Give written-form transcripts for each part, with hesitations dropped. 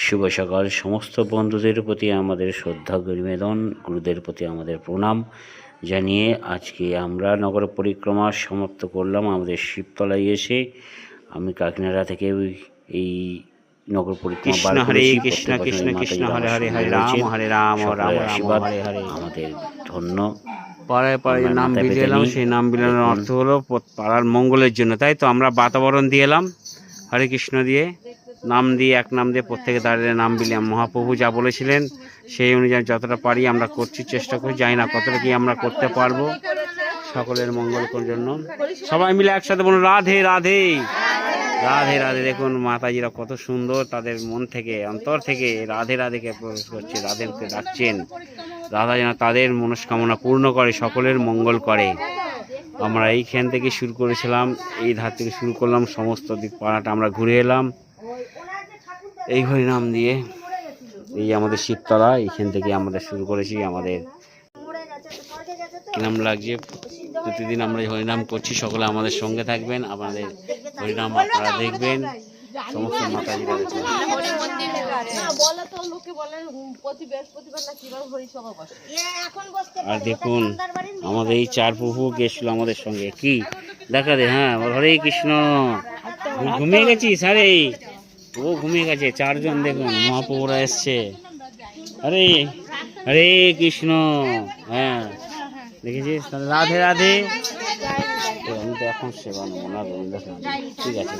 শুভ সকাল। সমস্ত বন্ধুদের প্রতি আমাদের শ্রদ্ধা নিবেদন, গুরুদের প্রতি আমাদের প্রণাম জানিয়ে আজকে আমরা নগর পরিক্রমা সমাপ্ত করলাম। আমাদের শিবতলায় এসে আমি কাকিনাড়া থেকে এই নগর পরিক্রমা বার করেছি। কৃষ্ণ কৃষ্ণ কৃষ্ণ হরে হরে হরে রাম হরে রাম রাম রাম হরে হরে। আমাদের ধন্য পাড়ায় পাড়ায় নাম বিলিয়ে এলাম, সেই নাম বিলানোর অর্থ হলো পাড়ার মঙ্গলের জন্য। তাই তো আমরা বাতাবরণ দিয়ে এলাম হরে কৃষ্ণ দিয়ে, নাম দিয়ে এক নাম দিয়ে প্রত্যেকে দাঁড়িয়ে নাম বিলিয়াম। মহাপ্রভু যা বলেছিলেন সেই অনুযায়ী যতটা পারি আমরা করছি, চেষ্টা করি। জানি না কতটা কি আমরা করতে পারবো। সকলের মঙ্গল করার জন্য সবাই মিলে একসাথে বলুন রাধে রাধে রাধে রাধে। দেখুন মাতাজিরা কত সুন্দর, তাদের মন থেকে অন্তর থেকে রাধে রাধেকে প্রবেশ করছে, রাধেকে ডাকছেন। রাধা যেন তাদের মনস্কামনা পূর্ণ করে, সকলের মঙ্গল করে। আমরা এইখান থেকে শুরু করেছিলাম, এই ধার থেকে শুরু করলাম, সমস্ত দিক পাড়াটা আমরা ঘুরে এলাম এই হরিনাম দিয়ে। এই আমাদের শিবতলা, এইখান থেকে আমাদের শুরু করেছি। আমাদের কিরম লাগছে, প্রতিদিন আমরা হরিনাম করছি। সকলে আমাদের সঙ্গে থাকবেন, আমাদের হরিনাম আপনারা দেখবেন। সমস্ত মাতাজিরা দেখবেন। আর দেখুন আমাদের এই চার প্রভু গেছিল আমাদের সঙ্গে, কি দেখা দে। হ্যাঁ, হরে কৃষ্ণ। ঘুমিয়ে গেছিস? আরে ও ঘুমিয়ে গেছে। চারজন দেখুন মহাপ্রভুরা এসছে। আরে হরে কৃষ্ণ। হ্যাঁ দেখেছিস? রাধে রাধে। আমি তো এখন সেবা নেবো না, ঠিক আছে।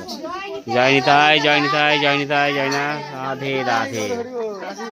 জয় নিতাই জয় নিতাই জয় নিতাই জয় না। রাধে রাধে।